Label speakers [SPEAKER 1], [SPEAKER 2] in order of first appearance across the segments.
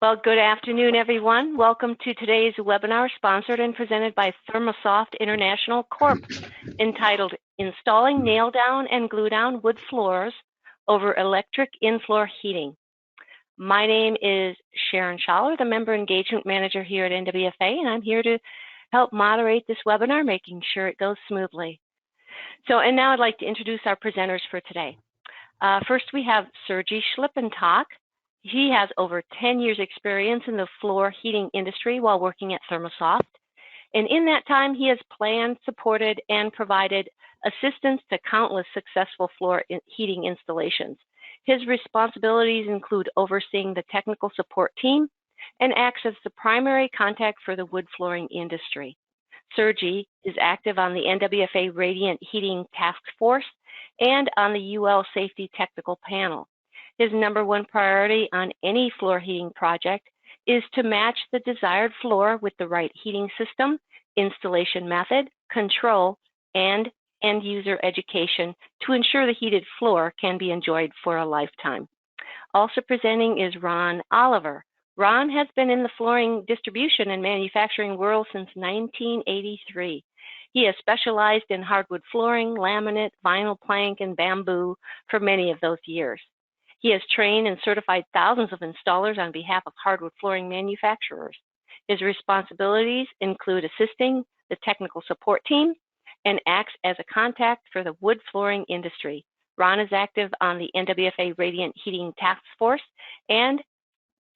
[SPEAKER 1] Well, good afternoon, everyone. Welcome to today's webinar, sponsored and presented by ThermoSoft International Corp., entitled Installing Nail Down and Glue Down Wood Floors Over Electric In-Floor Heating. My name is Sharon Schaller, the Member Engagement Manager here at NWFA, and I'm here to help moderate this webinar, making sure it goes smoothly. And now I'd like to introduce our presenters for today. First, we have Sergey Schlippentak. He has over 10 years experience in the floor heating industry while working at ThermoSoft. And in that time, he has planned, supported, and provided assistance to countless successful floor heating installations. His responsibilities include overseeing the technical support team and acts as the primary contact for the wood flooring industry. Sergey is active on the NWFA Radiant Heating Task Force and on the UL Safety Technical Panel. His #1 priority on any floor heating project is to match the desired floor with the right heating system, installation method, control, and end-user education to ensure the heated floor can be enjoyed for a lifetime. Also presenting is Ron Oliver. Ron has been in the flooring distribution and manufacturing world since 1983. He has specialized in hardwood flooring, laminate, vinyl plank, and bamboo for many of those years. He has trained and certified thousands of installers on behalf of hardwood flooring manufacturers. His responsibilities include assisting the technical support team and acts as a contact for the wood flooring industry. Ron is active on the NWFA Radiant Heating Task Force and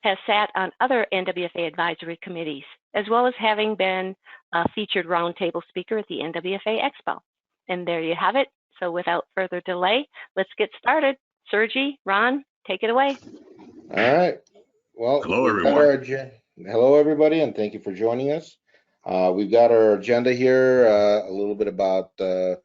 [SPEAKER 1] has sat on other NWFA advisory committees, as well as having been a featured roundtable speaker at the NWFA Expo. And there you have it. So without further delay, let's get started. Sergey, Ron, take it away.
[SPEAKER 2] All right. Well,
[SPEAKER 3] hello, everyone.
[SPEAKER 2] Hello, everybody, and thank you for joining us. We've got our agenda here, a little bit about the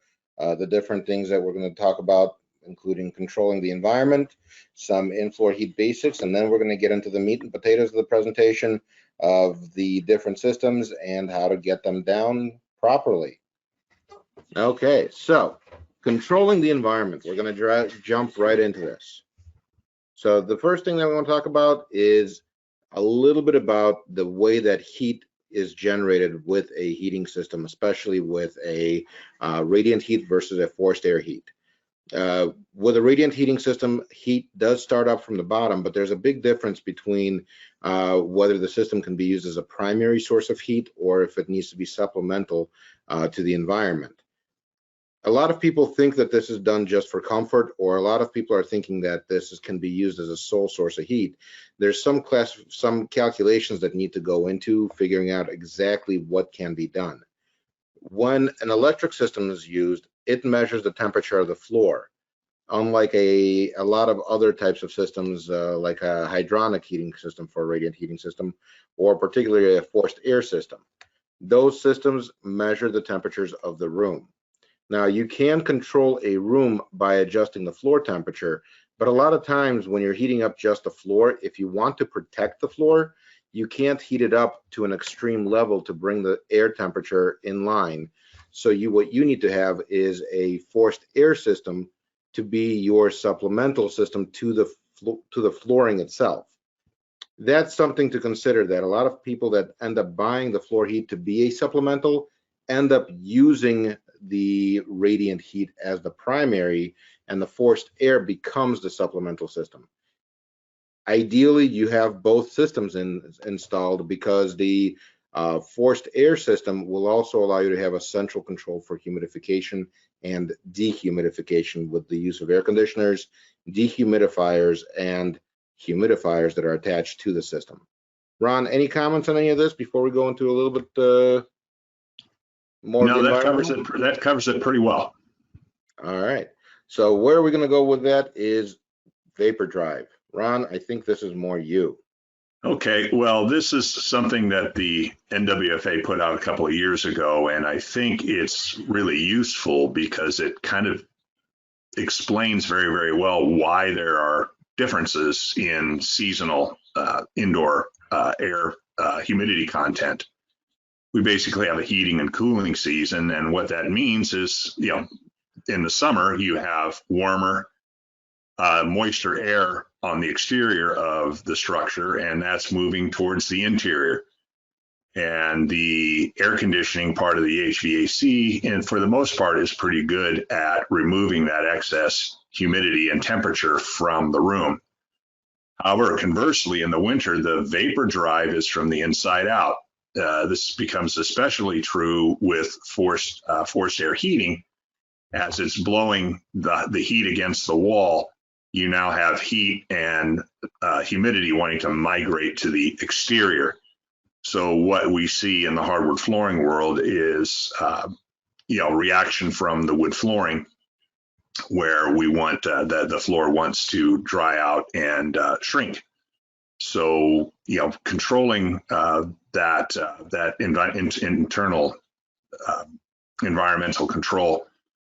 [SPEAKER 2] different things that we're going to talk about, including controlling the environment, some in-floor heat basics, and then we're going to get into the meat and potatoes of the presentation of the different systems and how to get them down properly. Okay, so controlling the environment. We're going to jump right into this. So the first thing that we want to talk about is a little bit about the way that heat is generated with a heating system, especially with a radiant heat versus a forced air heat. With a radiant heating system, heat does start up from the bottom, but there's a big difference between whether the system can be used as a primary source of heat or if it needs to be supplemental to the environment. A lot of people think that this is done just for comfort, or a lot of people are thinking that this can be used as a sole source of heat. There's some calculations that need to go into figuring out exactly what can be done. When an electric system is used, it measures the temperature of the floor. Unlike a lot of other types of systems, like a hydronic heating system for a radiant heating system, or particularly a forced air system, those systems measure the temperatures of the room. Now, you can control a room by adjusting the floor temperature, but a lot of times when you're heating up just the floor, if you want to protect the floor, you can't heat it up to an extreme level to bring the air temperature in line. So what you need to have is a forced air system to be your supplemental system to the flooring itself. That's something to consider, that a lot of people that end up buying the floor heat to be a supplemental end up using the radiant heat as the primary, and the forced air becomes the supplemental system. Ideally, you have both systems installed, because the forced air system will also allow you to have a central control for humidification and dehumidification with the use of air conditioners, dehumidifiers, and humidifiers that are attached to the system. Ron, any comments on any of this before we go into a little bit more?
[SPEAKER 3] No, that covers it pretty well.
[SPEAKER 2] All right. So where are we going to go with that is vapor drive. Ron, I think this is more you.
[SPEAKER 3] Okay, well, this is something that the NWFA put out a couple of years ago, and I think it's really useful because it kind of explains very, very well why there are differences in seasonal indoor air humidity content. We basically have a heating and cooling season, and what that means is, in the summer you have warmer, moisture air on the exterior of the structure, and that's moving towards the interior. And the air conditioning part of the HVAC, and for the most part, is pretty good at removing that excess humidity and temperature from the room. However, conversely, in the winter, the vapor drive is from the inside out. This becomes especially true with forced air heating. As it's blowing the heat against the wall, you now have heat and humidity wanting to migrate to the exterior. So what we see in the hardwood flooring world is, reaction from the wood flooring, where we want the floor wants to dry out and shrink. So, controlling that internal environmental control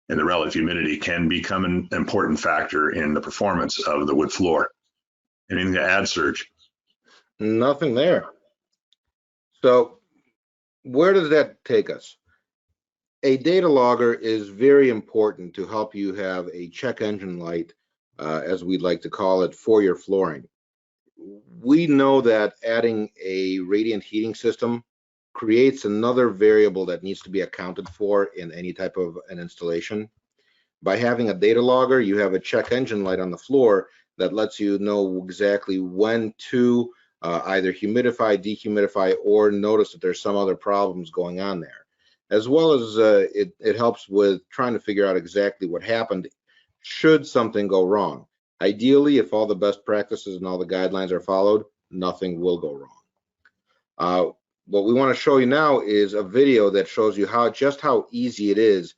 [SPEAKER 3] and the relative humidity can become an important factor in the performance of the wood floor. Anything to add, Serge?
[SPEAKER 2] Nothing there. So where does that take us? A data logger is very important to help you have a check engine light, as we'd like to call it, for your flooring. We know that adding a radiant heating system creates another variable that needs to be accounted for in any type of an installation. By having a data logger, you have a check engine light on the floor that lets you know exactly when to either humidify, dehumidify, or notice that there's some other problems going on there. As well as it helps with trying to figure out exactly what happened should something go wrong. Ideally, if all the best practices and all the guidelines are followed, nothing will go wrong. What we want to show you now is a video that shows you just how easy it is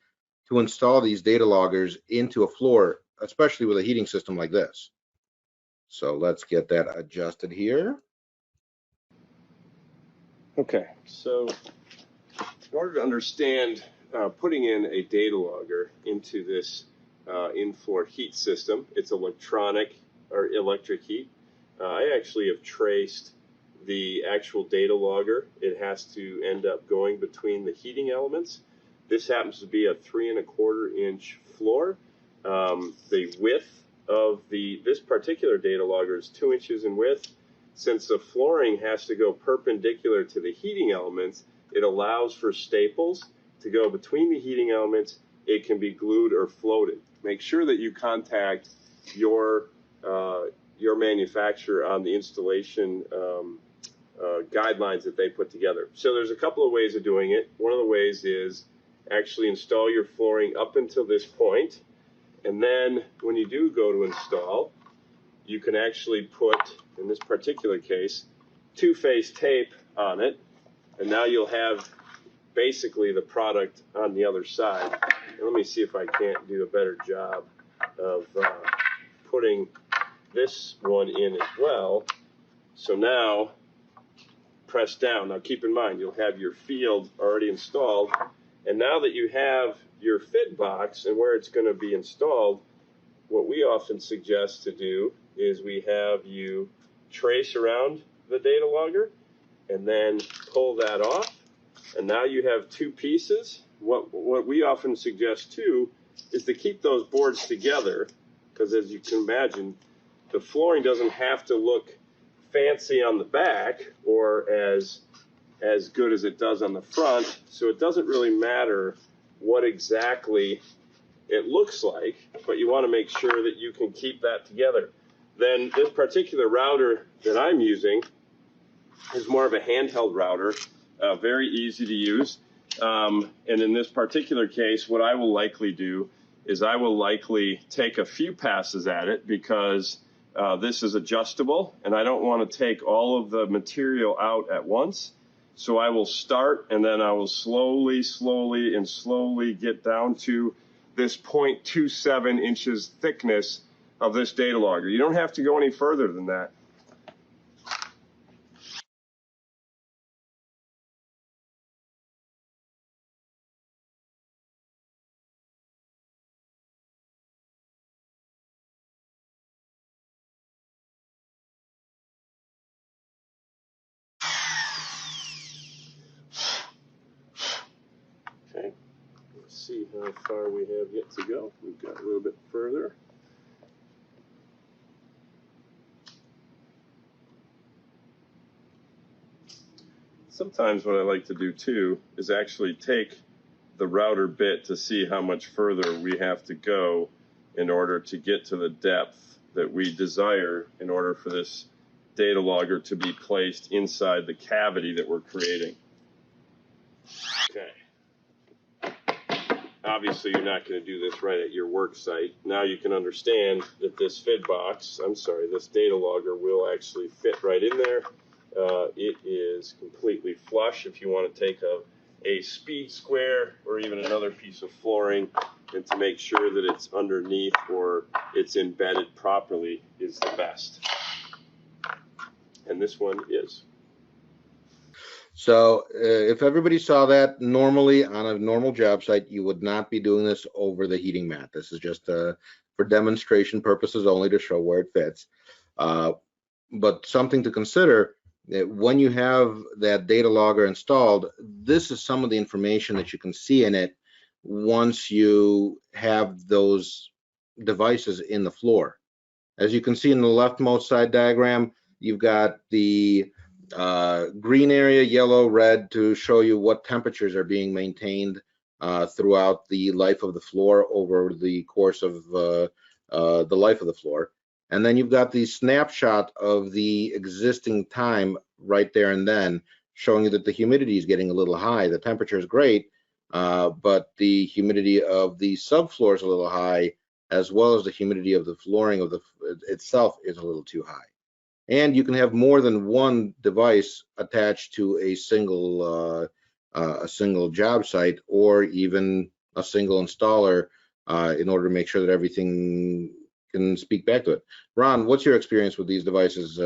[SPEAKER 2] to install these data loggers into a floor, especially with a heating system like this. So let's get that adjusted here.
[SPEAKER 4] Okay, so in order to understand putting in a data logger into this in-floor heat system, it's electronic or electric heat. I actually have traced the actual data logger. It has to end up going between the heating elements. This happens to be a 3 1/4 inch floor. The width of this particular data logger is 2 inches in width. Since the flooring has to go perpendicular to the heating elements, it allows for staples to go between the heating elements. It can be glued or floated. Make sure that you contact your manufacturer on the installation guidelines that they put together. So there's a couple of ways of doing it. One of the ways is actually install your flooring up until this point, and then when you do go to install, you can actually put, in this particular case, two-phase tape on it, and now you'll have basically the product on the other side. And let me see if I can't do a better job of putting this one in as well. So now, press down. Now keep in mind, you'll have your field already installed, and now that you have your fit box and where it's going to be installed, what we often suggest to do is we have you trace around the data logger and then pull that off, and now you have two pieces. What we often suggest too is to keep those boards together, because as you can imagine, the flooring doesn't have to look fancy on the back or as good as it does on the front, so it doesn't really matter what exactly it looks like, but you want to make sure that you can keep that together. Then this particular router that I'm using is more of a handheld router, very easy to use. And in this particular case, what I will likely do is I will likely take a few passes at it, because this is adjustable and I don't want to take all of the material out at once. So I will start, and then I will slowly get down to this 0.27 inches thickness of this data logger. You don't have to go any further than that. Okay, let's see how far we have yet to go. We've got a little bit further. Sometimes what I like to do too is actually take the router bit to see how much further we have to go in order to get to the depth that we desire in order for this data logger to be placed inside the cavity that we're creating. Okay. Obviously, you're not going to do this right at your work site. Now you can understand that this this data logger will actually fit right in there. It is completely flush. If you want to take a speed square or even another piece of flooring and to make sure that it's underneath or it's embedded properly is the best. And this one is.
[SPEAKER 2] So if everybody saw that, normally on a normal job site, you would not be doing this over the heating mat. This is just for demonstration purposes only to show where it fits. But something to consider, when you have that data logger installed, this is some of the information that you can see in it once you have those devices in the floor. As you can see in the leftmost side diagram, you've got the green area, yellow, red to show you what temperatures are being maintained throughout the life of the floor over the course of the life of the floor. And then you've got the snapshot of the existing time right there and then, showing you that the humidity is getting a little high. The temperature is great, but the humidity of the subfloor is a little high, as well as the humidity of the flooring of the itself is a little too high. And you can have more than one device attached to a single job site, or even a single installer in order to make sure that everything can speak back to it. Ron, what's your experience with these devices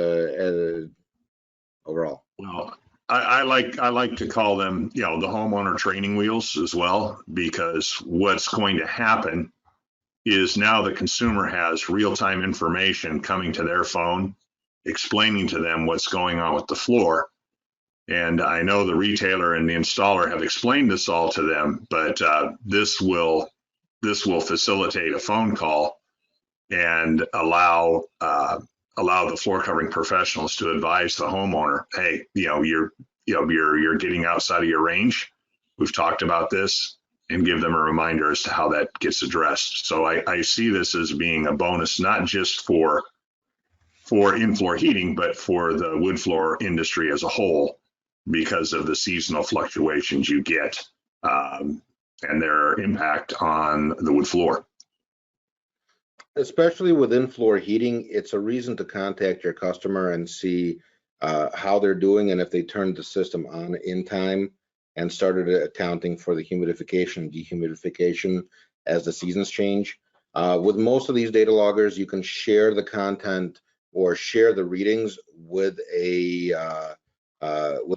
[SPEAKER 2] overall?
[SPEAKER 3] Well, I like to call them, the homeowner training wheels as well, because what's going to happen is now the consumer has real-time information coming to their phone, explaining to them what's going on with the floor. And I know the retailer and the installer have explained this all to them, but this will facilitate a phone call and allow the floor covering professionals to advise the homeowner, hey, you're getting outside of your range. We've talked about this, and give them a reminder as to how that gets addressed. So I see this as being a bonus, not just for in-floor heating, but for the wood floor industry as a whole, because of the seasonal fluctuations you get and their impact on the wood floor.
[SPEAKER 2] Especially with in-floor heating, it's a reason to contact your customer and see how they're doing, and if they turned the system on in time and started accounting for the humidification and dehumidification as the seasons change. With most of these data loggers, you can share the content or share the readings with an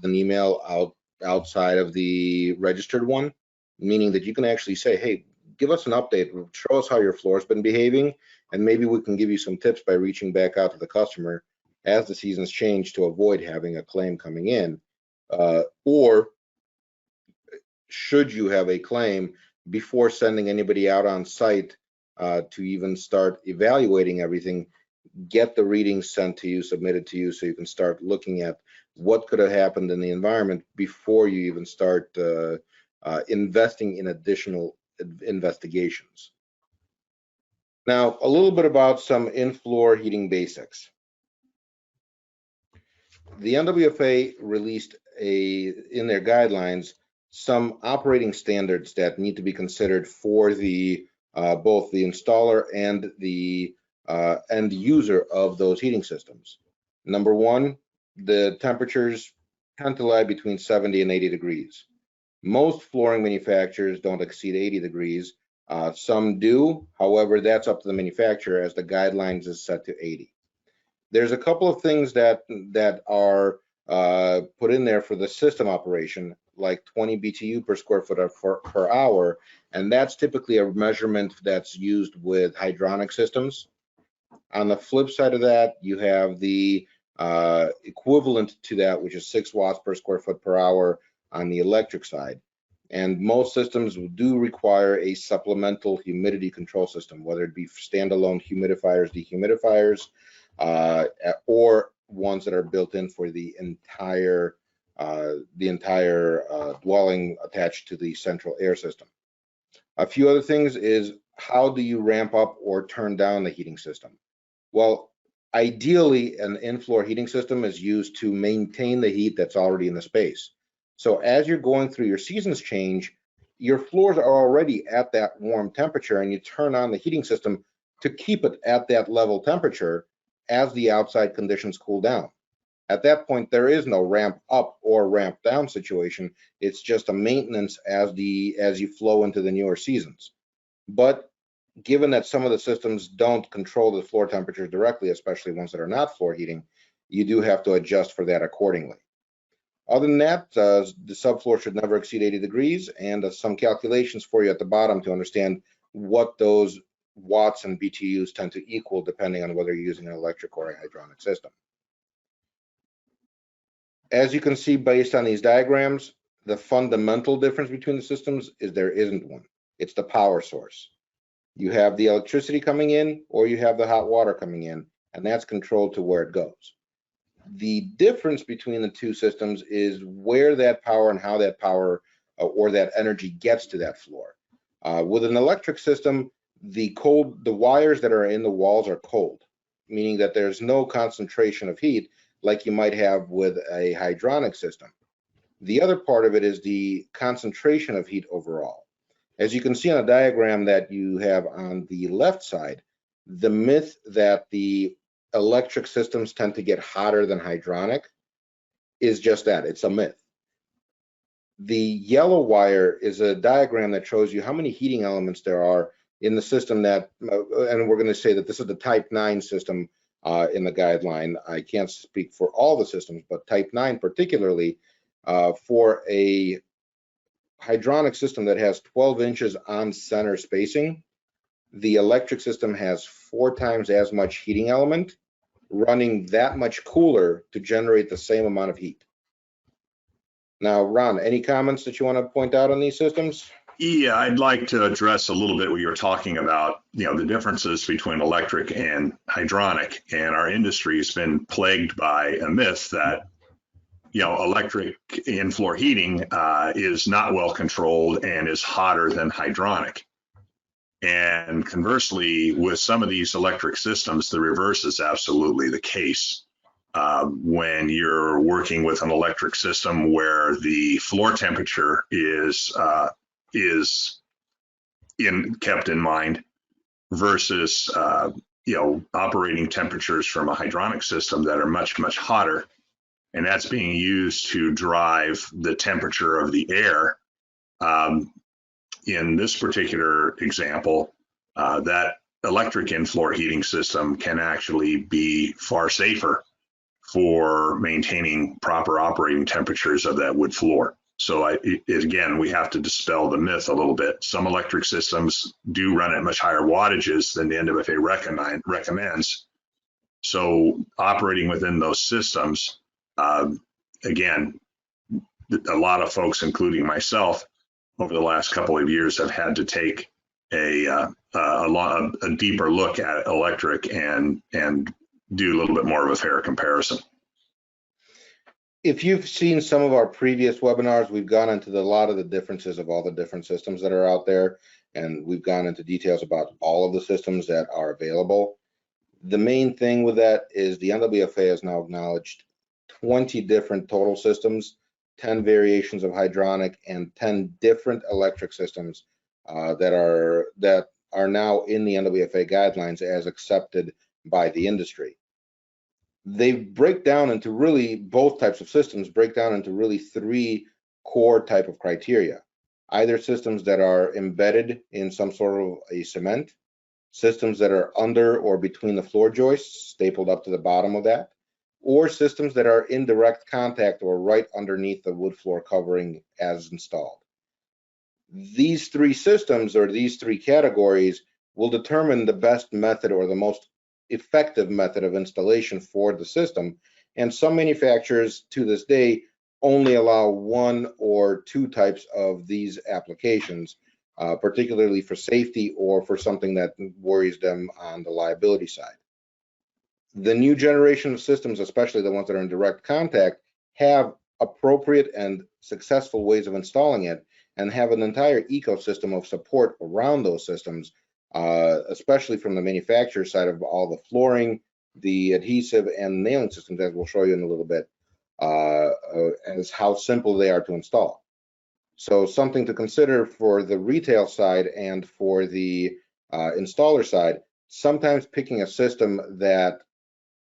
[SPEAKER 2] email outside of the registered one, meaning that you can actually say, hey, give us an update, show us how your floor's been behaving, and maybe we can give you some tips by reaching back out to the customer as the seasons change to avoid having a claim coming in. Or should you have a claim, before sending anybody out on site to even start evaluating everything, get the readings sent to you, submitted to you, so you can start looking at what could have happened in the environment before you even start investing in additional investigations. Now, a little bit about some in-floor heating basics. The NWFA released in their guidelines some operating standards that need to be considered for the both the installer and the end user of those heating systems. Number one, the temperatures tend to lie between 70 and 80 degrees. Most flooring manufacturers don't exceed 80 degrees. Some do, however, that's up to the manufacturer, as the guidelines is set to 80. There's a couple of things that are put in there for the system operation, like 20 BTU per square foot per hour, and that's typically a measurement that's used with hydronic systems. On the flip side of that, you have the equivalent to that, which is 6 watts per square foot per hour on the electric side. And most systems do require a supplemental humidity control system, whether it be standalone humidifiers, dehumidifiers, or ones that are built in for the entire the entire dwelling attached to the central air system. A few other things is, how do you ramp up or turn down the heating system? Well, ideally, an in-floor heating system is used to maintain the heat that's already in the space. So as you're going through your seasons change, your floors are already at that warm temperature, and you turn on the heating system to keep it at that level temperature as the outside conditions cool down. At that point, there is no ramp up or ramp down situation. It's just a maintenance as you flow into the newer seasons. But given that some of the systems don't control the floor temperature directly, especially ones that are not floor heating, you do have to adjust for that accordingly. Other than that, the subfloor should never exceed 80 degrees, and some calculations for you at the bottom to understand what those watts and BTUs tend to equal depending on whether you're using an electric or a hydronic system. As you can see based on these diagrams, the fundamental difference between the systems is there isn't one. It's the power source. You have the electricity coming in, or you have the hot water coming in, and that's controlled to where it goes. The difference between the two systems is where that power and how that power or that energy gets to that floor. With an electric system, the wires that are in the walls are cold, meaning that there's no concentration of heat like you might have with a hydronic system. The other part of it is the concentration of heat overall. As you can see on a diagram that you have on the left side, the myth that the electric systems tend to get hotter than hydronic is just that, it's a myth. The yellow wire is a diagram that shows you how many heating elements there are in the system that, and we're going to say that this is the type 9 system in the guideline. I can't speak for all the systems, but type 9 particularly, for a hydronic system that has 12 inches on center spacing, the electric system has 4 times as much heating element, running that much cooler to generate the same amount of heat. Now, Ron, any comments that you want to point out on these systems?
[SPEAKER 3] Yeah, I'd like to address a little bit what you were talking about, the differences between electric and hydronic. And our industry has been plagued by a myth that, electric in-floor heating is not well controlled and is hotter than hydronic. And conversely, with some of these electric systems, the reverse is absolutely the case. When you're working with an electric system where the floor temperature is kept in mind versus operating temperatures from a hydronic system that are much, much hotter, and that's being used to drive the temperature of the air. In this particular example, that electric in-floor heating system can actually be far safer for maintaining proper operating temperatures of that wood floor. So again, we have to dispel the myth a little bit. Some electric systems do run at much higher wattages than the NWFA recommends. So operating within those systems, again, a lot of folks, including myself, over the last couple of years have had to take a deeper look at electric and do a little bit more of a fair comparison.
[SPEAKER 2] If you've seen some of our previous webinars, we've gone into a lot of the differences of all the different systems that are out there, and we've gone into details about all of the systems that are available. The main thing with that is the NWFA has now acknowledged 20 different total systems, 10 variations of hydronic, and 10 different electric systems that are now in the NWFA guidelines as accepted by the industry. They break down into really, both types of systems break down into really 3 core type of criteria. Either systems that are embedded in some sort of a cement, systems that are under or between the floor joists, stapled up to the bottom of that, or systems that are in direct contact or right underneath the wood floor covering as installed. These 3 systems, or these 3 categories, will determine the best method or the most effective method of installation for the system, and some manufacturers to this day only allow 1 or 2 types of these applications, particularly for safety or for something that worries them on the liability side. The new generation of systems, especially the ones that are in direct contact, have appropriate and successful ways of installing it, and have an entire ecosystem of support around those systems, especially from the manufacturer side of all the flooring, the adhesive, and nailing systems, as we'll show you in a little bit, as how simple they are to install. So something to consider for the retail side and for the installer side, sometimes picking a system that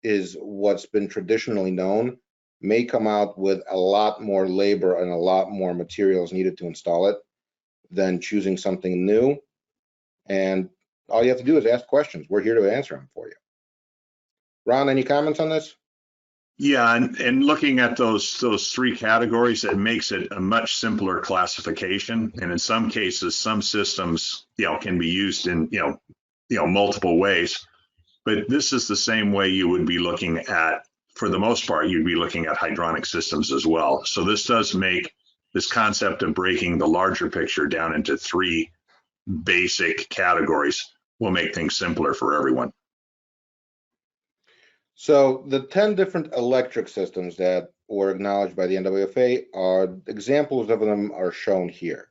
[SPEAKER 2] is what's been traditionally known may come out with a lot more labor and a lot more materials needed to install it than choosing something new. And all you have to do is ask questions. We're here to answer them for you. Ron, any comments on this?
[SPEAKER 3] Yeah, and looking at those three categories, it makes it a much simpler classification. And in some cases, some systems, can be used in, multiple ways. But this is the same way you would be looking at, for the most part, you'd be looking at hydronic systems as well. So this does make this concept of breaking the larger picture down into three basic categories will make things simpler for everyone.
[SPEAKER 2] So the 10 different electric systems that were acknowledged by the NWFA, are examples of them are shown here.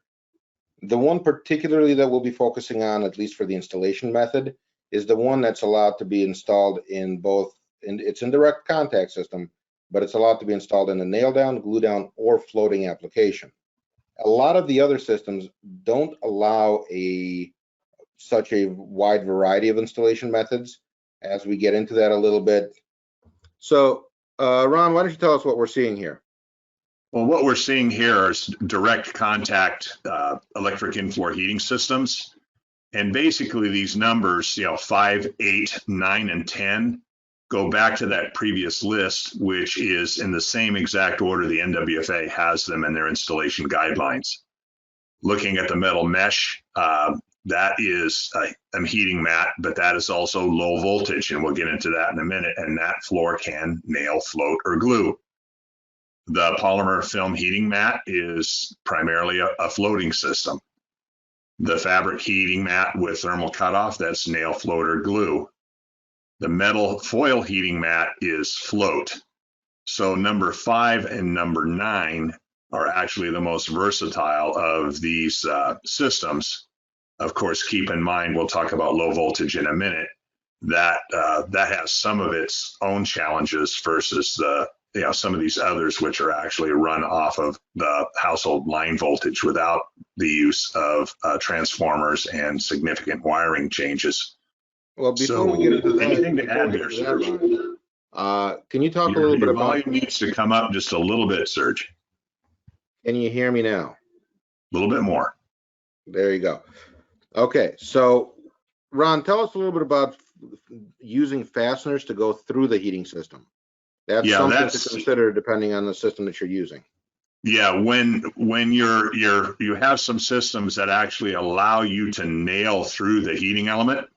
[SPEAKER 2] The one particularly that we'll be focusing on, at least for the installation method, is the one that's allowed to be installed in both, it's in direct contact system, but it's allowed to be installed in a nail down, glue down, or floating application. A lot of the other systems don't allow such a wide variety of installation methods, as we get into that a little bit. So, Ron, why don't you tell us what we're seeing here?
[SPEAKER 3] Well, what we're seeing here is direct contact electric in-floor heating systems. And basically these numbers, 5, 8, 9, and 10 go back to that previous list, which is in the same exact order the NWFA has them in their installation guidelines. Looking at the metal mesh, that is a heating mat, but that is also low voltage, and we'll get into that in a minute, and that floor can nail, float, or glue. The polymer film heating mat is primarily a floating system. The fabric heating mat with thermal cutoff, that's nail, float, or glue. The metal foil heating mat is float. So number 5 and number 9 are actually the most versatile of these systems. Of course, keep in mind, we'll talk about low voltage in a minute, that has some of its own challenges versus some of these others, which are actually run off of the household line voltage without the use of transformers and significant wiring changes.
[SPEAKER 2] Well, before we get into that,
[SPEAKER 3] anything to add there, Serge?
[SPEAKER 2] Can you talk a little bit about?
[SPEAKER 3] Volume needs to come up just a little bit, Serge.
[SPEAKER 2] Can you hear me now?
[SPEAKER 3] A little bit more.
[SPEAKER 2] There you go. Okay, so Ron, tell us a little bit about using fasteners to go through the heating system. That's something to consider depending on the system that you're using.
[SPEAKER 3] Yeah, when you have some systems that actually allow you to nail through the heating element,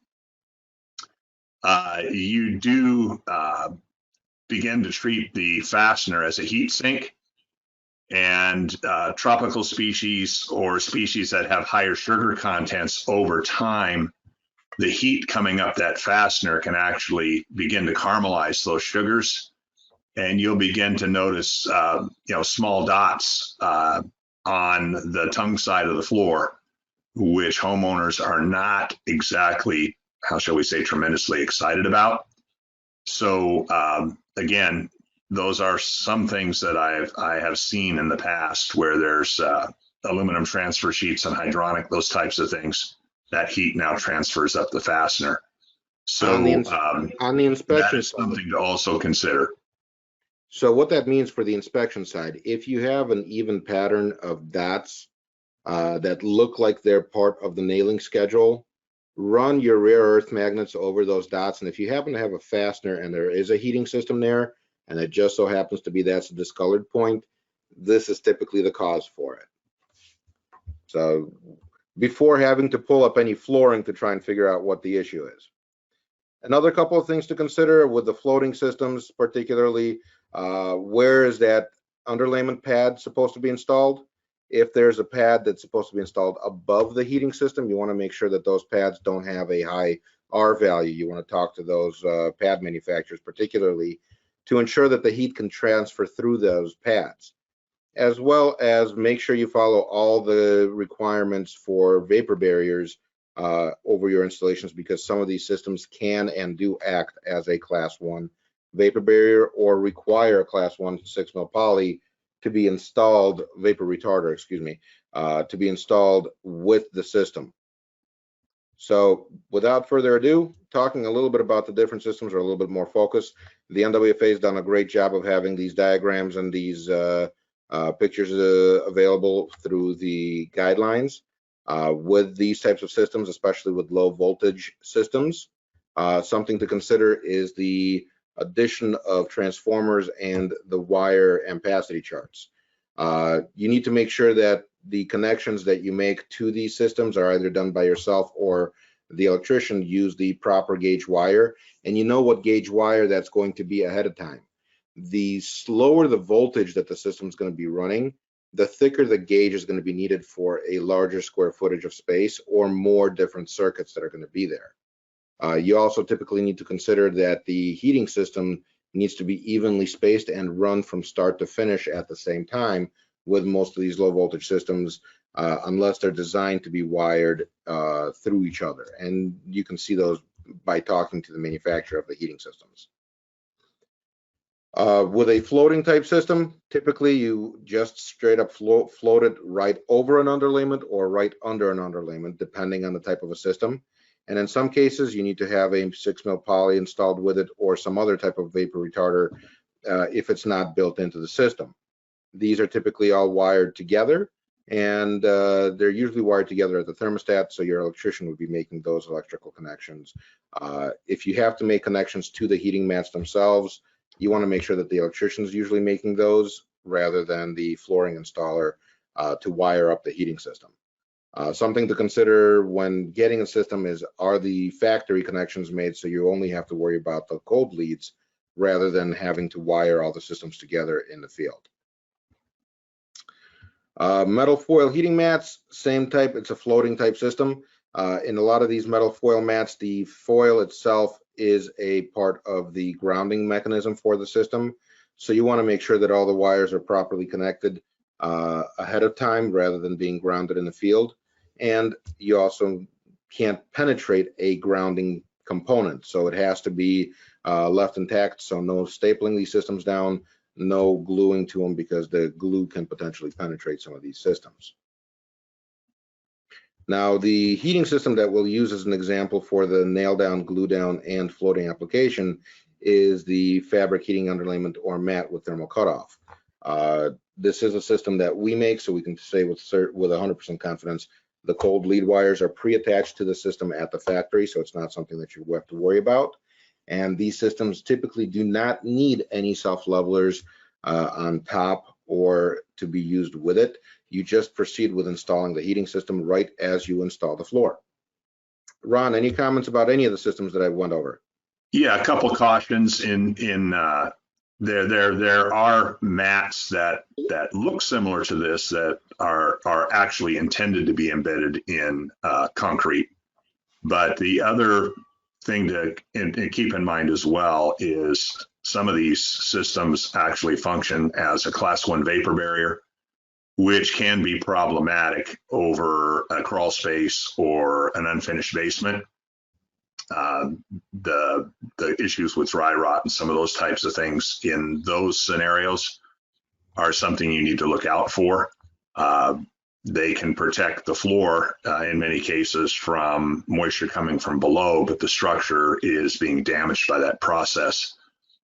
[SPEAKER 3] you do begin to treat the fastener as a heat sink. And tropical species or species that have higher sugar contents, over time, the heat coming up that fastener can actually begin to caramelize those sugars. And you'll begin to notice, small dots on the tongue side of the floor, which homeowners are not exactly, how shall we say, tremendously excited about. So again, those are some things that I have seen in the past where there's aluminum transfer sheets and hydronic, those types of things. That heat now transfers up the fastener. So
[SPEAKER 2] on the inspection,
[SPEAKER 3] that is something to also consider.
[SPEAKER 2] So what that means for the inspection side, if you have an even pattern of dots that look like they're part of the nailing schedule, run your rare earth magnets over those dots. And if you happen to have a fastener and there is a heating system there, and it just so happens to be that's a discolored point, this is typically the cause for it. So before having to pull up any flooring to try and figure out what the issue is. Another couple of things to consider with the floating systems, particularly where is that underlayment pad supposed to be installed? If there's a pad that's supposed to be installed above the heating system, you want to make sure that those pads don't have a high R value. You want to talk to those pad manufacturers particularly to ensure that the heat can transfer through those pads. as well as make sure you follow all the requirements for vapor barriers over your installations, because some of these systems can and do act as a Class 1 vapor barrier or require a Class 1 6 mil poly to be installed, vapor retarder, excuse me, to be installed with the system. So without further ado, talking a little bit about the different systems or a little bit more focus, the NWFA has done a great job of having these diagrams and these pictures available through the guidelines. With these types of systems, especially with low voltage systems, something to consider is the addition of transformers and the wire ampacity charts. You need to make sure that the connections that you make to these systems are either done by yourself or the electrician use the proper gauge wire, and you know what gauge wire that's going to be ahead of time. The slower the voltage that the system is going to be running, the thicker the gauge is going to be needed for a larger square footage of space or more different circuits that are going to be there. You also typically need to consider that the heating system needs to be evenly spaced and run from start to finish at the same time with most of these low voltage systems, unless they're designed to be wired through each other. And you can see those by talking to the manufacturer of the heating systems. With a floating type system, typically you just straight up float it right over an underlayment or right under an underlayment, depending on the type of a system. And in some cases, you need to have a 6 mil poly installed with it or some other type of vapor retarder if it's not built into the system. These are typically all wired together, and they're usually wired together at the thermostat, so your electrician would be making those electrical connections. If you have to make connections to the heating mats themselves, you want to make sure that the electrician is usually making those rather than the flooring installer to wire up the heating system. Something to consider when getting a system is, are the factory connections made so you only have to worry about the cold leads rather than having to wire all the systems together in the field. Metal foil heating mats, same type, it's a floating type system. In a lot of these metal foil mats, the foil itself is a part of the grounding mechanism for the system. So you want to make sure that all the wires are properly connected ahead of time rather than being grounded in the field. And you also can't penetrate a grounding component. So it has to be left intact. So no stapling these systems down, no gluing to them, because the glue can potentially penetrate some of these systems. Now, the heating system that we'll use as an example for the nail down, glue down, and floating application is the fabric heating underlayment or mat with thermal cutoff. This is a system that we make, so we can say with 100% confidence the cold lead wires are pre-attached to the system at the factory, so it's not something that you have to worry about. And these systems typically do not need any self-levelers on top or to be used with it. You just proceed with installing the heating system right as you install the floor. Ron, any comments about any of the systems that I went over?
[SPEAKER 3] Yeah, a couple cautions there are mats that look similar to this that are actually intended to be embedded in concrete. But the other thing to keep in mind as well is some of these systems actually function as a Class 1 vapor barrier, which can be problematic over a crawl space or an unfinished basement. The issues with dry rot and some of those types of things in those scenarios are something you need to look out for. They can protect the floor in many cases from moisture coming from below, but the structure is being damaged by that process.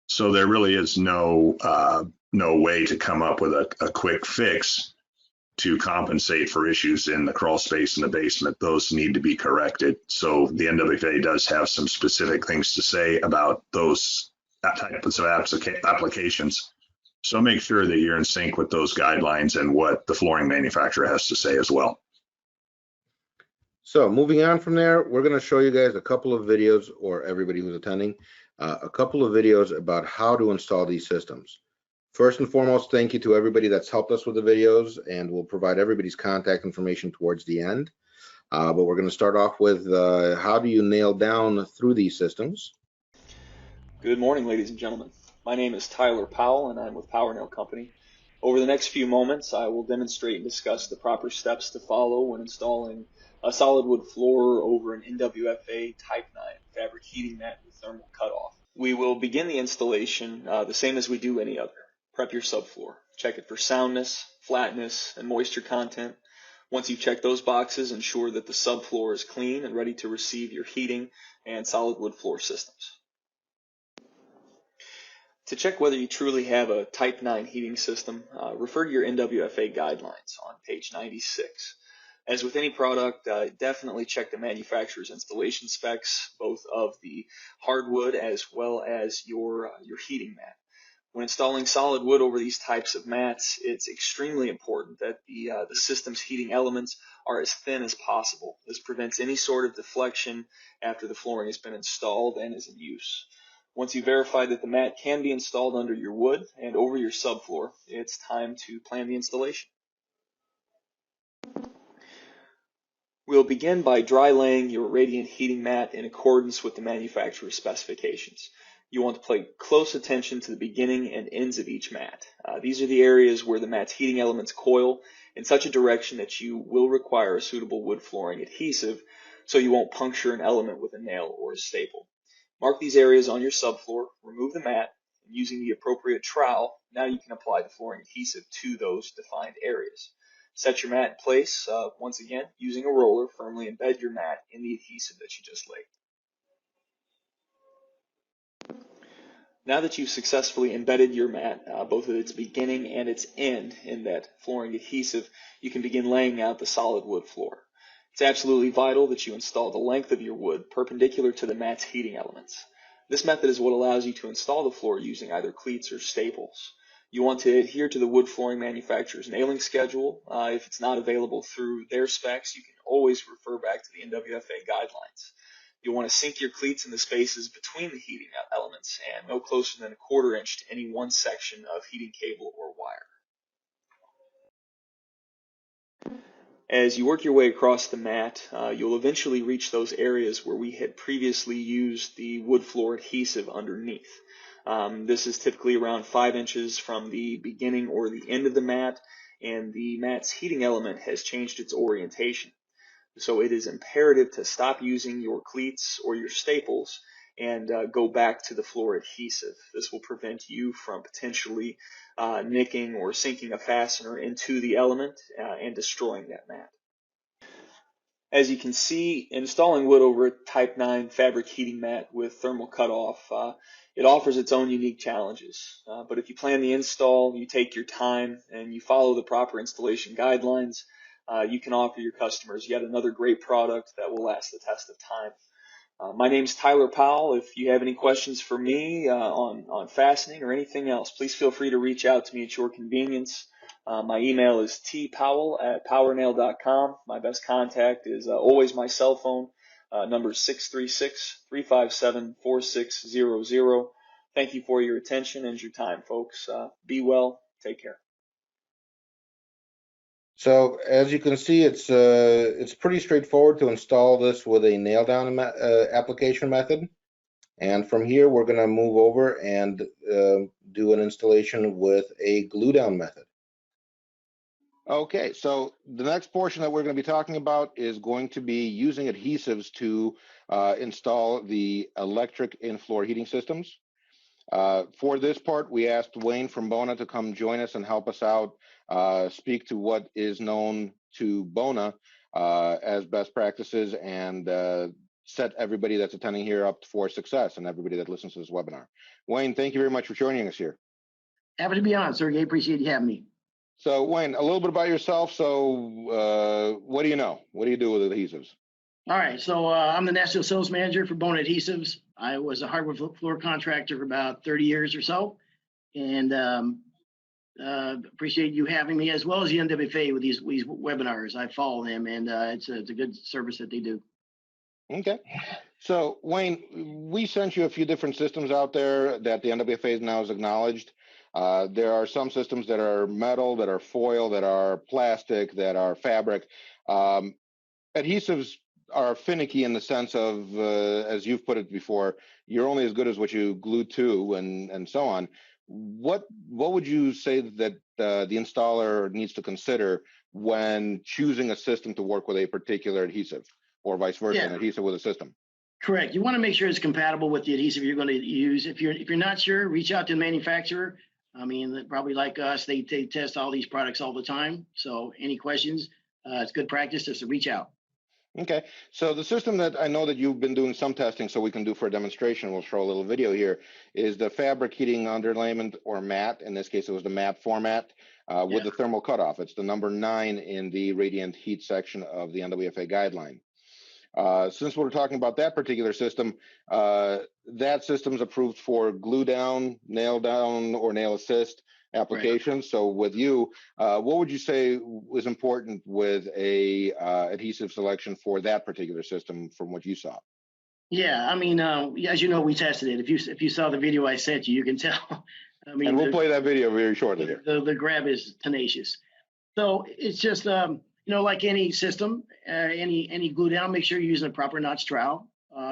[SPEAKER 3] So there really is no way to come up with a quick fix to compensate for issues in the crawl space in the basement. Those need to be corrected. So the NWFA does have some specific things to say about those types of applications. So make sure that you're in sync with those guidelines and what the flooring manufacturer has to say as well.
[SPEAKER 2] So moving on from there, we're going to show you guys a couple of videos, or everybody who's attending, a couple of videos about how to install these systems. First and foremost, thank you to everybody that's helped us with the videos, and we'll provide everybody's contact information towards the end. But we're going to start off with how do you nail down through these systems.
[SPEAKER 5] Good morning, ladies and gentlemen. My name is Tyler Powell, and I'm with Power Nail Company. Over the next few moments, I will demonstrate and discuss the proper steps to follow when installing a solid wood floor over an NWFA Type 9 fabric heating mat with thermal cutoff. We will begin the installation the same as we do any other. Prep your subfloor. Check it for soundness, flatness, and moisture content. Once you've checked those boxes, ensure that the subfloor is clean and ready to receive your heating and solid wood floor systems. To check whether you truly have a Type 9 heating system, refer to your NWFA guidelines on page 96. As with any product, definitely check the manufacturer's installation specs, both of the hardwood as well as your heating mat. When installing solid wood over these types of mats, it's extremely important that the system's heating elements are as thin as possible. This prevents any sort of deflection after the flooring has been installed and is in use. Once you verify that the mat can be installed under your wood and over your subfloor, it's time to plan the installation. We'll begin by dry laying your radiant heating mat in accordance with the manufacturer's specifications. You want to pay close attention to the beginning and ends of each mat. These are the areas where the mat's heating elements coil in such a direction that you will require a suitable wood flooring adhesive so you won't puncture an element with a nail or a staple. Mark these areas on your subfloor, remove the mat, and using the appropriate trowel, now you can apply the flooring adhesive to those defined areas. Set your mat in place. Once again, using a roller, firmly embed your mat in the adhesive that you just laid. Now that you've successfully embedded your mat, both at its beginning and its end in that flooring adhesive, you can begin laying out the solid wood floor. It's absolutely vital that you install the length of your wood perpendicular to the mat's heating elements. This method is what allows you to install the floor using either cleats or staples. You want to adhere to the wood flooring manufacturer's nailing schedule. If it's not available through their specs, you can always refer back to the NWFA guidelines. You'll want to sink your cleats in the spaces between the heating elements and no closer than 1/4 inch to any one section of heating cable or wire. As you work your way across the mat, you'll eventually reach those areas where we had previously used the wood floor adhesive underneath. This is typically around 5 inches from the beginning or the end of the mat, and the mat's heating element has changed its orientation. So it is imperative to stop using your cleats or your staples and go back to the floor adhesive. This will prevent you from potentially nicking or sinking a fastener into the element and destroying that mat. As you can see, installing wood over a Type 9 fabric heating mat with thermal cutoff, it offers its own unique challenges. But if you plan the install, you take your time, and you follow the proper installation guidelines, you can offer your customers yet another great product that will last the test of time. My name's Tyler Powell. If you have any questions for me on fastening or anything else, please feel free to reach out to me at your convenience. My email is tpowell@powernail.com. My best contact is always my cell phone, number 636-357-4600. Thank you for your attention and your time, folks. Be well. Take care.
[SPEAKER 2] So as you can see, it's pretty straightforward to install this with a nail down application method. And from here, we're going to move over and do an installation with a glue down method. Okay, so the next portion that we're going to be talking about is going to be using adhesives to install the electric in-floor heating systems. For this part, we asked Wayne from Bona to come join us and help us out, speak to what is known to Bona as best practices, and set everybody that's attending here up for success and everybody that listens to this webinar. Wayne, thank you very much for joining us here.
[SPEAKER 6] Happy to be on, Sergey. Appreciate you having me.
[SPEAKER 2] So Wayne, a little bit about yourself. So what do you know? What do you do with adhesives?
[SPEAKER 6] All right, so I'm the National Sales Manager for Bona Adhesives. I was a hardwood floor contractor for about 30 years or so, and appreciate you having me, as well as the NWFA with these webinars. I follow them, and it's a good service that they do.
[SPEAKER 2] Okay. So Wayne, we sent you a few different systems out there that the NWFA now has acknowledged. There are some systems that are metal, that are foil, that are plastic, that are fabric. Adhesives are finicky in the sense of, as you've put it before, you're only as good as what you glue to and so on. what would you say that the installer needs to consider when choosing a system to work with a particular adhesive, or vice versa, an adhesive with a system?
[SPEAKER 6] Correct. You want to make sure it's compatible with the adhesive you're going to use. If you're not sure, reach out to the manufacturer. I mean, probably like us, they test all these products all the time. So any questions, it's good practice just to reach out.
[SPEAKER 2] Okay, so the system that I know that you've been doing some testing, so we can do for a demonstration, we'll show a little video here, is the fabric heating underlayment, or mat. In this case, it was the mat format with the thermal cutoff. It's the number 9 in the radiant heat section of the NWFA guideline. Since we're talking about that particular system, that system's approved for glue down, nail down, or nail assist applications. Right. So with you, what would you say was important with a adhesive selection for that particular system from what you saw?
[SPEAKER 6] Yeah, I mean, as you know, we tested it. If you saw the video I sent you, you can tell. I mean,
[SPEAKER 2] and we'll play that video very shortly here.
[SPEAKER 6] The grab is tenacious. So it's just, you know, like any system, any glue down, make sure you're using a proper notch trowel.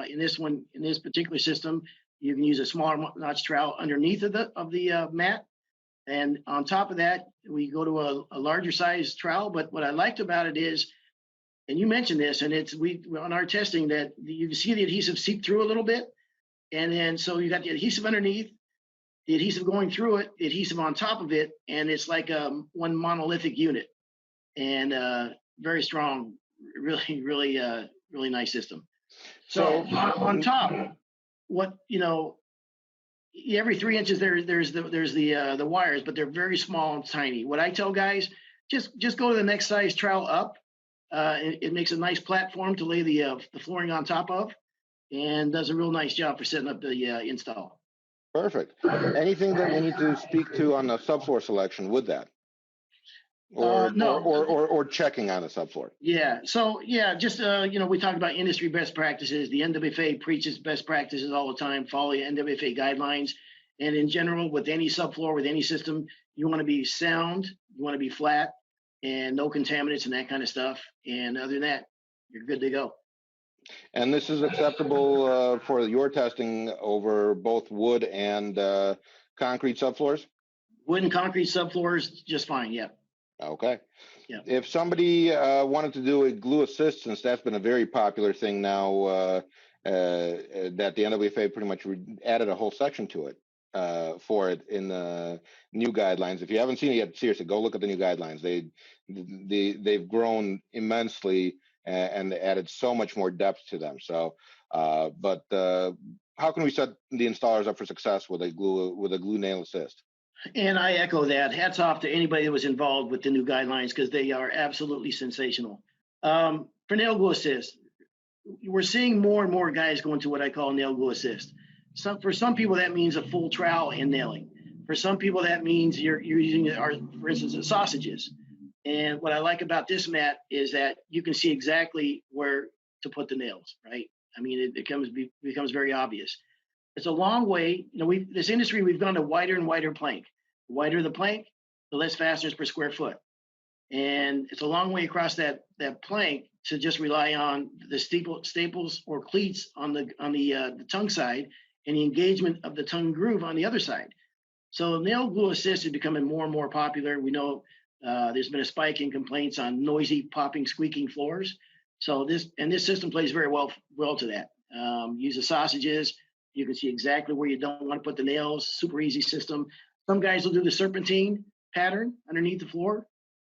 [SPEAKER 6] In this particular system, you can use a smaller notch trowel underneath of the mat. And on top of that, we go to a larger size trowel. But what I liked about it is, and you mentioned this, and we on our testing that you can see the adhesive seep through a little bit. And then so you got the adhesive underneath, the adhesive going through it, the adhesive on top of it, and it's like one monolithic unit. And very strong, really nice system. So on top, what, you know, every 3 inches there's the wires, but they're very small and tiny. What I tell guys, just go to the next size trowel up. It makes a nice platform to lay the flooring on top of, and does a real nice job for setting up the install.
[SPEAKER 2] Perfect. Anything that we need to speak to on the subfloor selection with that?
[SPEAKER 6] No.
[SPEAKER 2] Or checking on the subfloor.
[SPEAKER 6] Yeah. So yeah, just you know, we talk about industry best practices. The NWFA preaches best practices all the time. Follow the NWFA guidelines, and in general, with any subfloor, with any system, you want to be sound, you want to be flat, and no contaminants and that kind of stuff. And other than that, you're good to go.
[SPEAKER 2] And this is acceptable for your testing over both wood and concrete subfloors?
[SPEAKER 6] Wood and concrete subfloors, just fine. Yeah.
[SPEAKER 2] Okay.
[SPEAKER 6] Yeah.
[SPEAKER 2] If somebody wanted to do a glue assist, since that's been a very popular thing now, that the NWFA pretty much added a whole section to it for it in the new guidelines. If you haven't seen it yet, seriously, go look at the new guidelines. They've grown immensely and they added so much more depth to them. So, but how can we set the installers up for success with a glue nail assist?
[SPEAKER 6] And I echo that. Hats off to anybody that was involved with the new guidelines, because they are absolutely sensational. For nail glue assist, we're seeing more and more guys going to what I call nail glue assist. For some people, that means a full trowel and nailing. For some people, that means you're using, for instance, the sausages. And what I like about this mat is that you can see exactly where to put the nails, right? I mean, it becomes very obvious. It's a long way. You know, this industry, we've gone to wider and wider plank. The wider the plank, the less fasteners per square foot. And it's a long way across that plank to just rely on the staples or cleats on the tongue side and the engagement of the tongue groove on the other side. So nail glue assist is becoming more and more popular. We know there's been a spike in complaints on noisy, popping, squeaking floors. So this system plays very well to that. Use the sausages. You can see exactly where you don't want to put the nails. Super easy system. Some guys will do the serpentine pattern underneath the floor.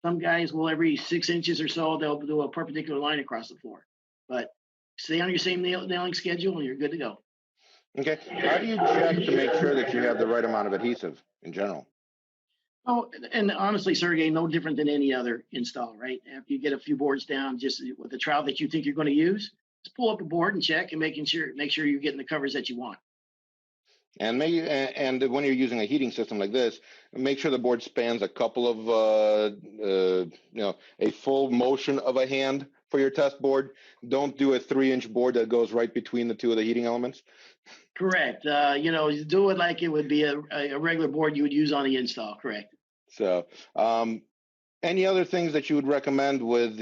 [SPEAKER 6] Some guys will, every 6 inches or so, they'll do a perpendicular line across the floor. But stay on your same nailing schedule and you're good to go.
[SPEAKER 2] Okay. How do you check to make sure that you have the right amount of adhesive in general?
[SPEAKER 6] Oh, and honestly, Sergey, no different than any other install, right? After you get a few boards down, just with the trowel that you think you're going to use, just pull up a board and check and make sure you're getting the coverage that you want.
[SPEAKER 2] And when you're using a heating system like this, make sure the board spans a couple of a full motion of a hand for your test board. Don't do a 3-inch board that goes right between the two of the heating elements.
[SPEAKER 6] Correct. Do it like it would be a regular board you would use on the install. Correct.
[SPEAKER 2] So, any other things that you would recommend with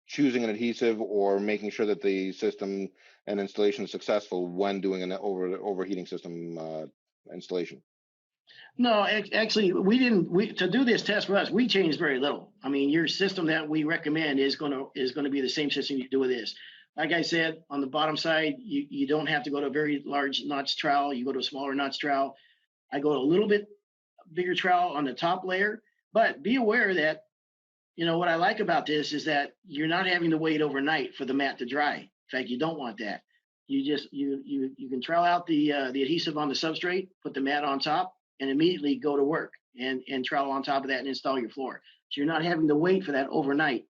[SPEAKER 2] choosing an adhesive or making sure that the system and installation is successful when doing an overheating system installation?
[SPEAKER 6] No, actually, we didn't. To do this test for us, we changed very little. I mean, your system that we recommend is going to be the same system you do with this. Like I said, on the bottom side, you don't have to go to a very large notch trowel. You go to a smaller notch trowel. I go to a little bit bigger trowel on the top layer, but be aware that, you know, what I like about this is that you're not having to wait overnight for the mat to dry. In fact, you don't want that. You just you can trowel out the adhesive on the substrate, put the mat on top, and immediately go to work and trowel on top of that and install your floor. So you're not having to wait for that overnight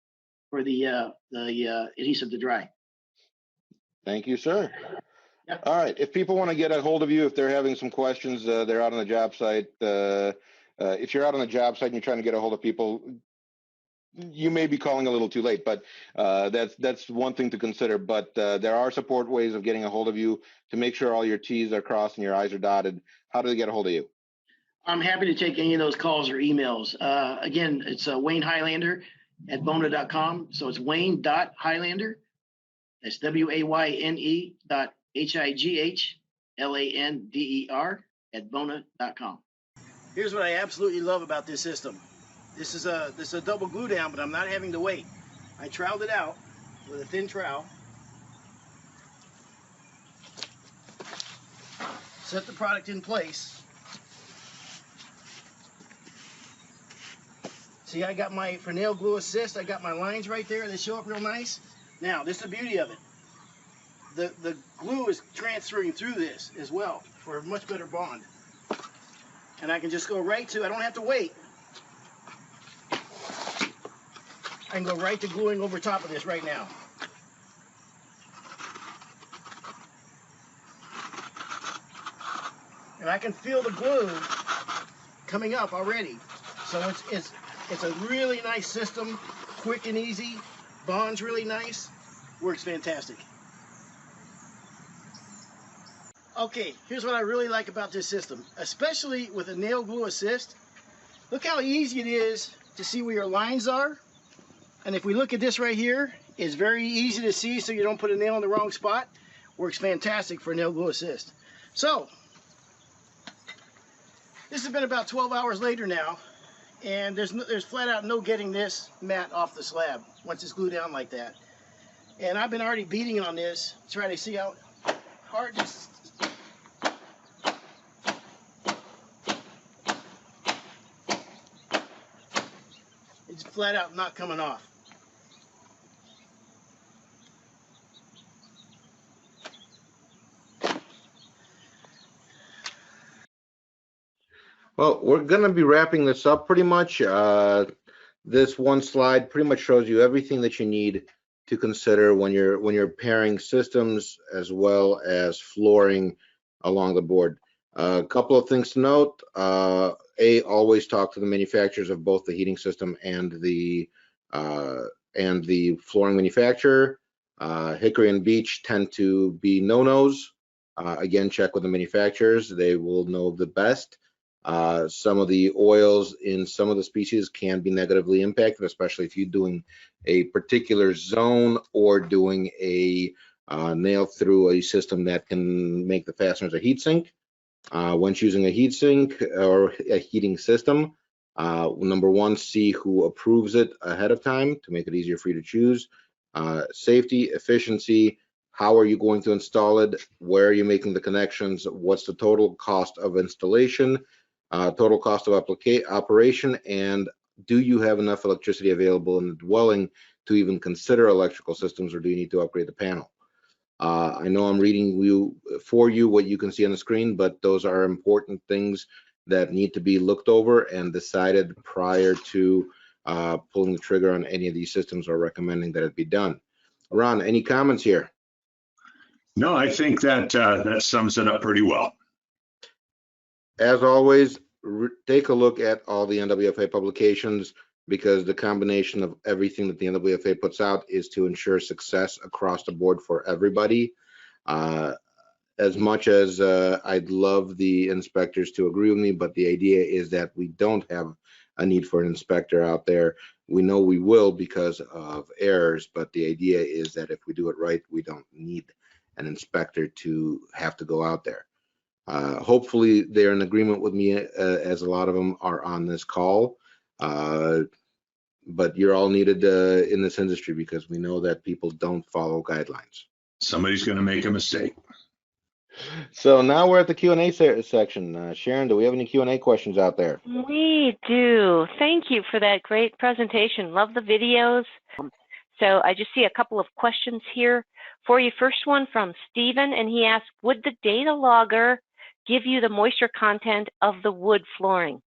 [SPEAKER 6] for the adhesive to dry.
[SPEAKER 2] Thank you, sir.
[SPEAKER 6] Yep.
[SPEAKER 2] All right. If people want to get a hold of you, if they're having some questions, they're out on the job site. If you're out on the job site and you're trying to get a hold of people, you may be calling a little too late, but that's one thing to consider. But there are support ways of getting a hold of you to make sure all your T's are crossed and your I's are dotted. How do they get a hold of you?
[SPEAKER 6] I'm happy to take any of those calls or emails. Again, it's Wayne Highlander at bona.com. So it's Wayne.Highlander. That's WAYNE.HIGHLANDER at bona.com. Here's what I absolutely love about this system. This is a double glue down, but I'm not having to wait. I troweled it out with a thin trowel. Set the product in place. See, I got my for nail glue assist. I got my lines right there. They show up real nice. Now, this is the beauty of it. The glue is transferring through this as well for a much better bond. And I can just go right to, I don't have to wait. I can go right to gluing over top of this right now. And I can feel the glue coming up already. So it's a really nice system, quick and easy, bonds really nice, works fantastic. Okay, here's what I really like about this system, especially with a nail glue assist. Look how easy it is to see where your lines are. And if we look at this right here, it's very easy to see so you don't put a nail in the wrong spot. Works fantastic for nail glue assist. So, this has been about 12 hours later now, and there's flat out no getting this mat off the slab once it's glued down like that. And I've been already beating on this, trying to see how hard this. It's flat out not coming off.
[SPEAKER 2] Well, we're going to be wrapping this up pretty much. This one slide pretty much shows you everything that you need to consider when you're pairing systems as well as flooring along the board. A couple of things to note. Always talk to the manufacturers of both the heating system and the flooring manufacturer. Hickory and beech tend to be no-nos. Again, check with the manufacturers. They will know the best. Some of the oils in some of the species can be negatively impacted, especially if you're doing a particular zone or doing a nail through a system that can make the fasteners a heat sink. When choosing a heat sink or a heating system, number one, see who approves it ahead of time to make it easier for you to choose. Safety, efficiency, how are you going to install it? Where are you making the connections? What's the total cost of installation? Total cost of operation, and do you have enough electricity available in the dwelling to even consider electrical systems, or do you need to upgrade the panel? I know I'm reading for you what you can see on the screen, but those are important things that need to be looked over and decided prior to pulling the trigger on any of these systems or recommending that it be done. Ron, any comments here?
[SPEAKER 3] No, I think that that sums it up pretty well.
[SPEAKER 2] As always, take a look at all the NWFA publications, because the combination of everything that the NWFA puts out is to ensure success across the board for everybody. As much as I'd love the inspectors to agree with me, but the idea is that we don't have a need for an inspector out there. We know we will because of errors, but the idea is that if we do it right, we don't need an inspector to have to go out there. Hopefully they're in agreement with me, as a lot of them are on this call. But you're all needed in this industry because we know that people don't follow guidelines.
[SPEAKER 3] Somebody's going to make a mistake.
[SPEAKER 2] So now we're at the Q&A section. Sharon, do we have any Q&A questions out there?
[SPEAKER 1] We do. Thank you for that great presentation. Love the videos. So I just see a couple of questions here for you. First one from Stephen, and he asked, would the data logger give you the moisture content of the wood flooring?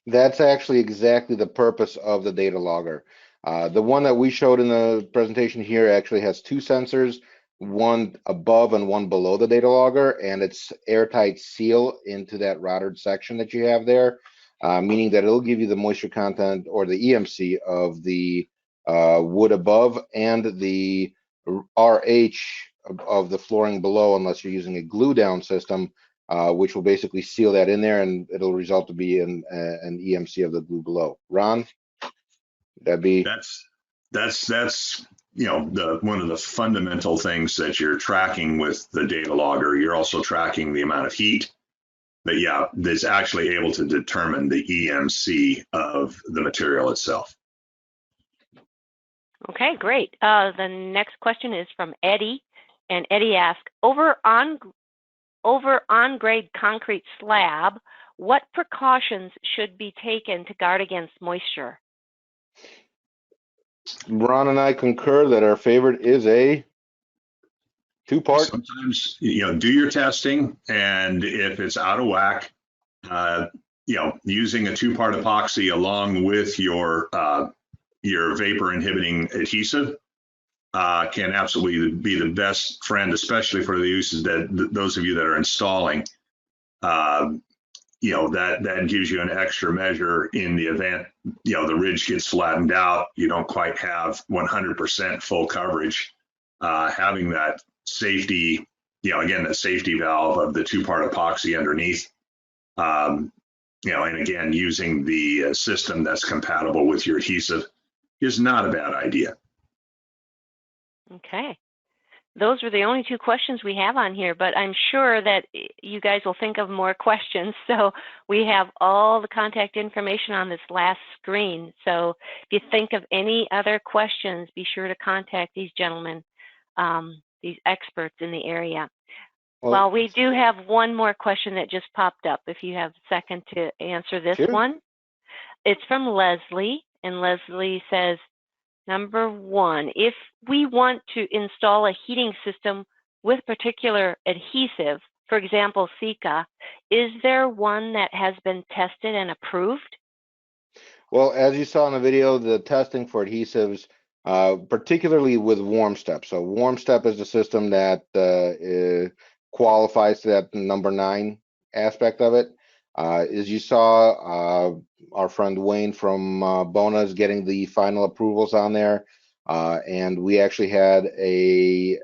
[SPEAKER 2] That's actually exactly the purpose of the data logger. The one that we showed in the presentation here actually has two sensors, one above and one below the data logger, and it's airtight seal into that routed section that you have there, meaning that it'll give you the moisture content or the EMC of the wood above and the RH of the flooring below, unless you're using a glue down system, which will basically seal that in there, and it'll result to be an EMC of the glue below. Ron, that'd be
[SPEAKER 3] that's one of the fundamental things that you're tracking with the data logger. You're also tracking the amount of heat, but yeah, that's actually able to determine the EMC of the material itself.
[SPEAKER 1] Okay, great. The next question is from Eddie, and Eddie asked, over on-grade concrete slab, what precautions should be taken to guard against moisture?
[SPEAKER 2] Ron and I concur that our favorite is a two-part.
[SPEAKER 3] Sometimes, do your testing, and if it's out of whack, using a two-part epoxy along with your vapor inhibiting adhesive can absolutely be the best friend, especially for the uses that those of you that are installing. That gives you an extra measure in the event the ridge gets flattened out. You don't quite have 100% full coverage. Having that safety, again, the safety valve of the two-part epoxy underneath, and again, using the system that's compatible with your adhesive is not a bad idea.
[SPEAKER 1] Okay. Those were the only two questions we have on here, but I'm sure that you guys will think of more questions. So we have all the contact information on this last screen. So if you think of any other questions, be sure to contact these gentlemen, these experts in the area. Well, we do have one more question that just popped up, if you have a second to answer this one. It's from Leslie, and Leslie says, number one, if we want to install a heating system with particular adhesive, for example, Sika, is there one that has been tested and approved?
[SPEAKER 2] Well, as you saw in the video, the testing for adhesives, particularly with warm step. So warm step is the system that qualifies to that number 9 aspect of it. As you saw, our friend Wayne from Bona is getting the final approvals on there, and we actually had a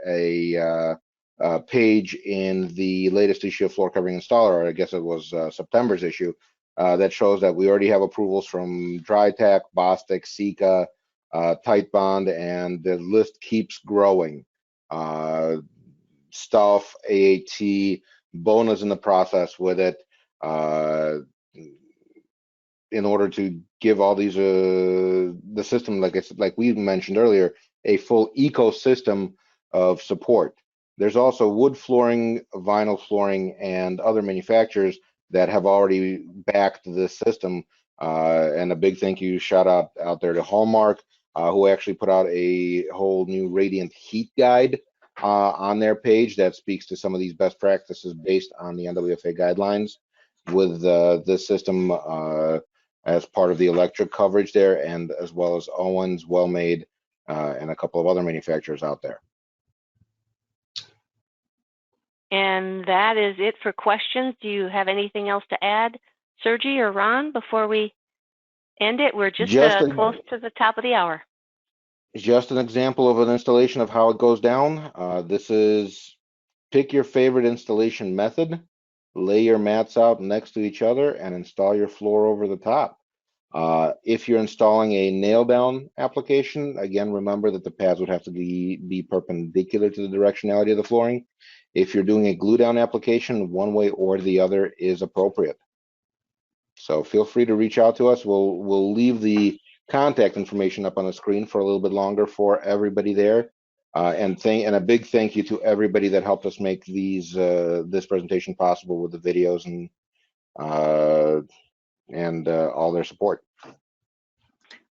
[SPEAKER 2] page in the latest issue of Floor Covering Installer, I guess it was September's issue, that shows that we already have approvals from DryTech, Bostik, Sika, Tight Bond, and the list keeps growing. Stuff, AAT, Bona's in the process with it, in order to give all these the system, like we mentioned earlier, a full ecosystem of support. There's also wood flooring, vinyl flooring, and other manufacturers that have already backed this system. And a big thank you shout out there to Hallmark, who actually put out a whole new radiant heat guide on their page that speaks to some of these best practices based on the NWFA guidelines with this system as part of the electric coverage there, and as well as Owens, Well-Made, and a couple of other manufacturers out there.
[SPEAKER 1] And that is it for questions. Do you have anything else to add, Sergi or Ron, before we end it? We're just close to the top of the hour.
[SPEAKER 2] Just an example of an installation of how it goes down. This is pick your favorite installation method, lay your mats out next to each other, and install your floor over the top. If you're installing a nail down application, again, remember that the pads would have to be perpendicular to the directionality of the flooring. If you're doing a glue down application, one way or the other is appropriate. So feel free to reach out to us. We'll leave the contact information up on the screen for a little bit longer for everybody there. And a big thank you to everybody that helped us make this presentation possible with the videos and all their support.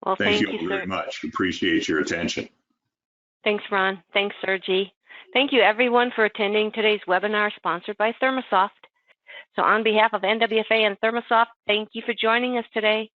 [SPEAKER 1] Well,
[SPEAKER 3] Thank you
[SPEAKER 1] you,
[SPEAKER 3] all very
[SPEAKER 1] sir.
[SPEAKER 3] much. Appreciate your attention.
[SPEAKER 1] Thanks, Ron. Thanks, Sergi. Thank you, everyone, for attending today's webinar sponsored by ThermoSoft. So on behalf of NWFA and ThermoSoft, thank you for joining us today.